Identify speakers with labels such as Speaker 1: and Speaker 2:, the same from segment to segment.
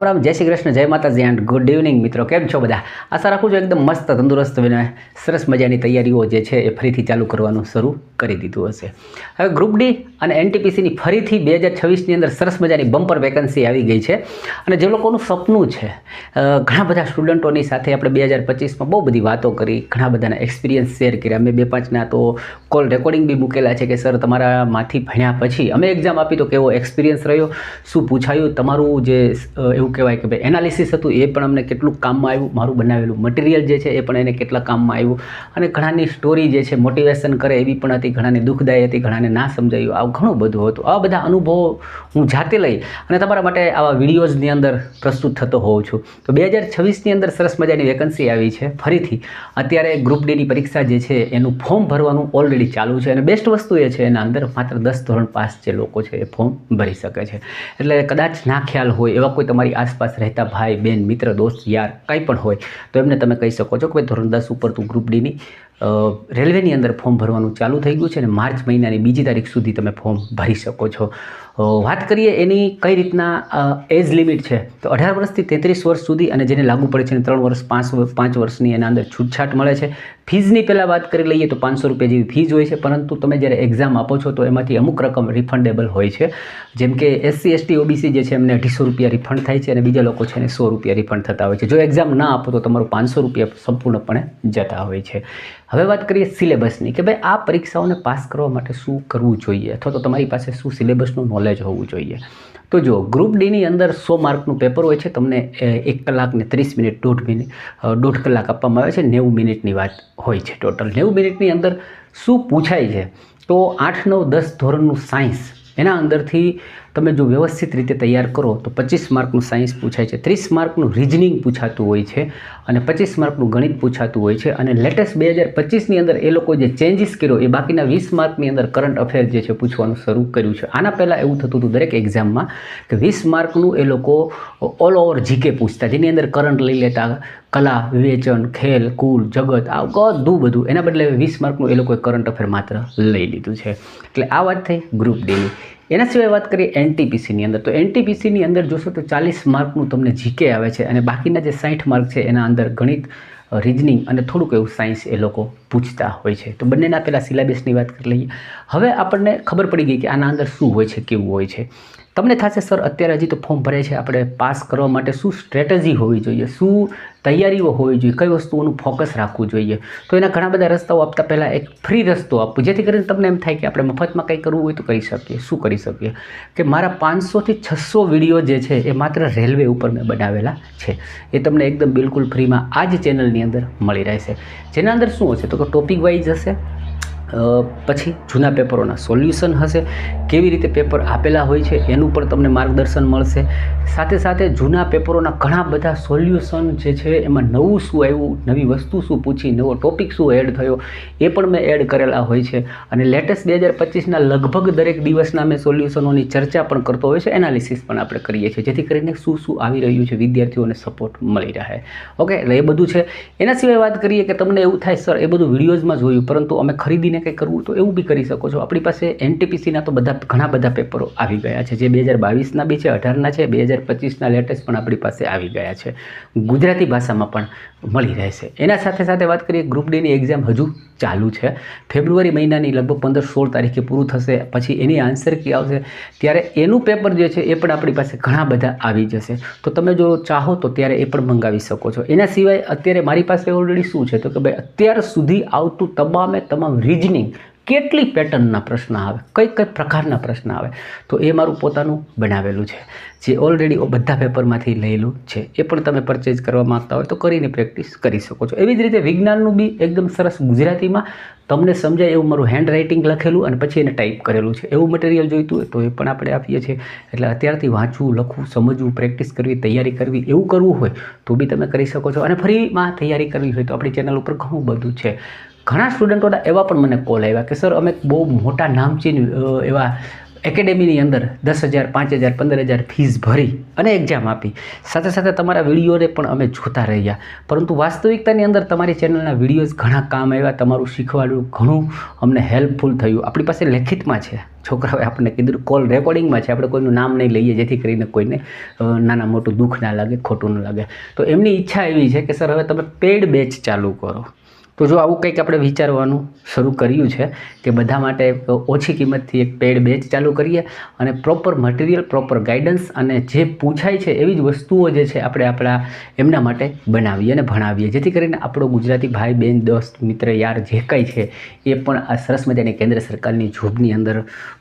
Speaker 1: રામ જય શ્રી કૃષ્ણ, જય માતાજી એન્ડ ગુડ ઇવનિંગ મિત્રો. કેમ છો બધા? આશા રાખું છું એકદમ મસ્ત તંદુરસ્ત બને. સરસ મજાની તૈયારીઓ જે છે એ ફરીથી ચાલુ કરવાનું શરૂ કરી દીધું હશે. હવે ગ્રુપ ડી અને એનટીપીસીની ફરીથી 2026ની અંદર સરસ મજાની બમ્પર વેકન્સી આવી ગઈ છે. અને જે લોકોનું સપનું છે, ઘણા બધા સ્ટુડન્ટોની સાથે આપણે 2025માં બહુ બધી વાતો કરી, ઘણા બધાના એક્સપિરિયન્સ શેર કર્યા. અમે 2-5ના તો કોલ રેકોર્ડિંગ બી મૂકેલા છે કે સર તમારામાંથી ભણ્યા પછી અમે એક્ઝામ આપી તો કેવો એક્સપિરિયન્સ રહ્યો, શું પૂછાયું, તમારું જે એવું કહેવાય કે ભાઈ એનાલિસિસ હતું એ પણ અમને કેટલું કામમાં આવ્યું, મારું બનાવેલું મટીરિયલ જે છે એ પણ એને કેટલા કામમાં આવ્યું, અને ઘણાની સ્ટોરી જે છે મોટિવેશન કરે એવી પણ હતી, ઘણાની દુઃખદાયી હતી, ઘણાને ના સમજાયું, આવું ઘણું બધું હતું. આવા બધા અનુભવો હું જાતે લઈ અને તમારા માટે આવા વિડીયોઝની અંદર પ્રસ્તુત થતો હોઉં છું. તો 2026ની અંદર સરસ મજાની વેકન્સી આવી છે. ફરીથી અત્યારે ગ્રુપ ડીની પરીક્ષા જે છે એનું ફોર્મ ભરવાનું ઓલરેડી ચાલુ છે. અને બેસ્ટ વસ્તુ એ છે એના અંદર માત્ર 10 ધોરણ પાસ જે લોકો છે એ ફોર્મ ભરી શકે છે. એટલે કદાચ ના ખ્યાલ હોય એવા કોઈ તમારી આસપાસ રહેતા ભાઈ બહેન મિત્ર દોસ્ત યાર કંઈ પણ હોય તો એમને તમે કહી શકો છો કે ભાઈ ધોરણ 10 ઉપર તું ગ્રુપ ડીની રેલવેની અંદર ફોર્મ ભરવાનું ચાલુ થઈ ગયું છે અને માર્ચ મહિનાની 2 તારીખ સુધી તમે ફોર્મ ભરી શકો છો. વાત કરીએ એની કઈ રીતના એજ લિમિટ છે તો 18 વર્ષથી 33 વર્ષ સુધી, અને જેને લાગુ પડે છે એને 3 વર્ષ 5 વર્ષની એના અંદર છૂટછાટ મળે છે. ફીઝની પહેલાં વાત કરી લઈએ તો 500 રૂપિયા જેવી ફીઝ હોય છે, પરંતુ તમે જ્યારે એક્ઝામ આપો છો તો એમાંથી અમુક રકમ રિફંડેબલ હોય છે. જેમ કે SC ST OBC જે છે એમને 250 રૂપિયા રિફંડ થાય છે અને બીજા લોકો છે એને 100 રૂપિયા રિફંડ થતા હોય છે. જો એક્ઝામ ના આપો તો તમારું 500 રૂપિયા સંપૂર્ણપણે જતા હોય છે. હવે વાત કરીએ સિલેબસની કે ભાઈ આ પરીક્ષાઓને પાસ કરવા માટે શું કરવું જોઈએ, અથવા તો તમારી પાસે શું સિલેબસનું નોલેજ હોવું જોઈએ. તો જો ગ્રુપ ડીની અંદર 100 માર્કનું પેપર હોય છે. તમને 1 કલાક ને 30 મિનિટ, દોઢ કલાક આપવામાં આવે છે. 90 મિનિટની વાત હોય છે ટોટલ. 90 મિનિટની અંદર શું પૂછાય છે તો 8, 9, 10 ધોરણનું સાયન્સ એના અંદરથી તમે જો વ્યવસ્થિત રીતે તૈયાર કરો તો 25 માર્કનું સાયન્સ પૂછાય છે, 30 માર્કનું રિઝનિંગ પૂછાતું હોય છે અને 25 માર્કનું ગણિત પૂછાતું હોય છે. અને લેટેસ્ટ 2025ની અંદર એ લોકો જે ચેન્જીસ કર્યો એ બાકીના 20 માર્કની અંદર કરંટ અફેર જે છે પૂછવાનું શરૂ કર્યું છે. આના પહેલાં એવું થતું હતું દરેક એક્ઝામમાં કે 20 માર્કનું એ લોકો ઓલ ઓવર જીકે પૂછતા, જેની અંદર કરંટ લઈ લેતા, કલા, વિવેચન, ખેલ, કુલ, જગત, આ બધું. એના બદલે 20 માર્કનું એ લોકોએ કરંટ અફેર માત્ર લઈ લીધું છે. એટલે આ વાત થઈ ગ્રુપ ડીની. એના સિવાય વાત કરીએ એનટીપીસીની અંદર તો એનટીપીસીની અંદર જોશો તો 40 માર્કનું તમને જીકે આવે છે અને બાકીના જે 60 માર્ક છે એના અંદર ગણિત, રિઝનિંગ અને થોડુંક એવું સાયન્સ એ લોકો પૂછતા હોય છે. તો બંનેના પહેલાં સિલેબસની વાત કરી લઈએ. હવે આપણને ખબર પડી ગઈ કે આના અંદર શું હોય છે, કેવું હોય છે. તમને થશે સર અત્યારે હજી તો ફોર્મ ભરે છે, આપણે પાસ કરવા માટે શું સ્ટ્રેટેજી હોવી જોઈએ, શું તૈયારીઓ હોવી જોઈએ, કઈ વસ્તુઓનું ફોકસ રાખવું જોઈએ. તો એના ઘણા બધા રસ્તાઓ આપતા પહેલાં એક ફ્રી રસ્તો આપું, જેથી કરીને તમને એમ થાય કે આપણે મફતમાં કંઈ કરવું હોય તો કરી શકીએ. શું કરી શકીએ કે મારા 500થી 600 વિડીયો જે છે એ માત્ર રેલવે ઉપર મેં બનાવેલા છે. એ તમને એકદમ બિલકુલ ફ્રીમાં આ જ ચેનલની અંદર મળી રહેશે. જેના અંદર શું હશે તો કે ટોપિક વાઇઝ હશે, પછી જૂના પેપરોના સોલ્યુશન હશે, કેવી રીતે પેપર આપેલા હોય છે એનું પણ તમને માર્ગદર્શન મળશે. સાથે સાથે જૂના પેપરોના ઘણા બધા સોલ્યુશન જે છે એમાં નવું શું આવ્યું, નવી વસ્તુ શું પૂછી, નવો ટોપિક શું એડ થયો એ પણ મેં એડ કરેલા હોય છે. અને લેટેસ્ટ 2025ના લગભગ દરેક દિવસના મેં સોલ્યુશનોની ચર્ચા પણ કરતો હોય છે, એનાલિસિસ પણ આપણે કરીએ છીએ, જેથી કરીને શું આવી રહ્યું છે વિદ્યાર્થીઓને સપોર્ટ મળી રહે. ઓકે, એટલે એ બધું છે. એના સિવાય વાત કરીએ કે તમને એવું થાય સર એ બધું વિડીયોઝમાં જોયું પરંતુ અમે ખરીદીને કંઈ કરવું, તો એવું બી કરી શકો છો. આપણી પાસે એનટીપીસીના તો ઘણા બધા પેપરો આવી ગયા છે, જે 2022ના બી છે, 18ના છે, 2025ના લેટેસ્ટ પણ આપણી પાસે આવી ગયા છે. ગુજરાતી ભાષામાં પણ મળી રહેશે. એના સાથે સાથે વાત કરીએ ગ્રુપ ડીની એક્ઝામ હજુ ચાલુ છે. ફેબ્રુઆરી મહિનાની લગભગ 15-16 તારીખે પૂરું થશે. પછી એની આન્સર કી આવશે ત્યારે એનું પેપર જે છે એ પણ આપણી પાસે ઘણા બધા આવી જશે. તો તમે જો ચાહો તો ત્યારે એ પણ મંગાવી શકો છો. એના સિવાય અત્યારે મારી પાસે ઓલરેડી શું છે તો કે ભાઈ અત્યાર સુધી આવતું તમામ રિઝનિંગ, કેટલી પેટર્નના પ્રશ્ન આવે, કઈ પ્રકારના પ્રશ્ન આવે, તો એ મારું પોતાનું બનાવેલું છે, જે ઓલરેડી બધા પેપરમાંથી લેલું છે. એ પણ તમે પરચેઝ કરવા માગતા હોય તો કરીને પ્રેક્ટિસ કરી શકો છો. એવી જ રીતે વિજ્ઞાનનું બી એકદમ સરસ ગુજરાતીમાં તમને સમજાય એવું મારું હેન્ડ રાઇટિંગ લખેલું અને પછી એને ટાઈપ કરેલું છે, એવું મટીરિયલ જોઈતું હોય તો એ પણ આપણે આપીએ છીએ. એટલે અત્યારથી વાંચવું, લખવું, સમજવું, પ્રેક્ટિસ કરવી, તૈયારી કરવી, એવું કરવું હોય તો બી તમે કરી શકો છો. અને ફ્રીમાં તૈયારી કરવી હોય તો આપણી ચેનલ ઉપર ઘણું બધું છે. ઘણા સ્ટુડન્ટોના એવા પણ મને કોલ આવ્યા કે સર અમે બહુ મોટા નામચીન એવા એકેડેમીની અંદર 10,000 5,000 15,000 ફીસ ભરી અને એક્ઝામ આપી, સાથે સાથે તમારા વિડીયોને પણ અમે જોતા રહ્યા, પરંતુ વાસ્તવિકતાની અંદર તમારી ચેનલના વિડીયોઝ ઘણા કામ આવ્યા, તમારું શીખવાડ્યું ઘણું અમને હેલ્પફુલ થયું. આપણી પાસે લેખિતમાં છે, છોકરાઓએ આપણને કીધું, કોલ રેકોર્ડિંગમાં છે, આપણે કોઈનું નામ નહીં લઈએ જેથી કરીને કોઈને નાના મોટું દુઃખ ના લાગે, ખોટું ન લાગે. તો એમની ઈચ્છા એવી છે કે સર હવે તમે પેડ બેચ ચાલુ કરો. તો જો આવું કંઈક આપણે વિચારવાનું શરૂ કર્યું છે કે બધા માટે ઓછી કિંમતથી એક પેડ બેચ ચાલુ કરીએ અને પ્રોપર મટીરિયલ, પ્રોપર ગાઈડન્સ અને જે પૂછાય છે એવી જ વસ્તુઓ જે છે આપણે આપણા એમના માટે બનાવીએ અને ભણાવીએ, જેથી કરીને આપણો ગુજરાતી ભાઈ બહેન દોસ્ત મિત્ર યાર જે કંઈ છે એ પણ આ સરસ મજાની કેન્દ્ર સરકારની જોબની અંદર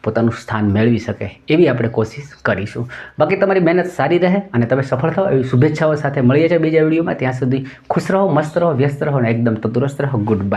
Speaker 1: પોતાનું સ્થાન મેળવી શકે એવી આપણે કોશિશ કરીશું. બાકી તમારી મહેનત સારી રહે અને તમે સફળ થાઓ એવી શુભેચ્છાઓ સાથે મળીએ છીએ બીજા વિડીયોમાં. ત્યાં સુધી ખુશ રહો, મસ્ત રહો, વ્યસ્ત રહો અને એકદમ તંદુરસ્ત રહો. Good bye.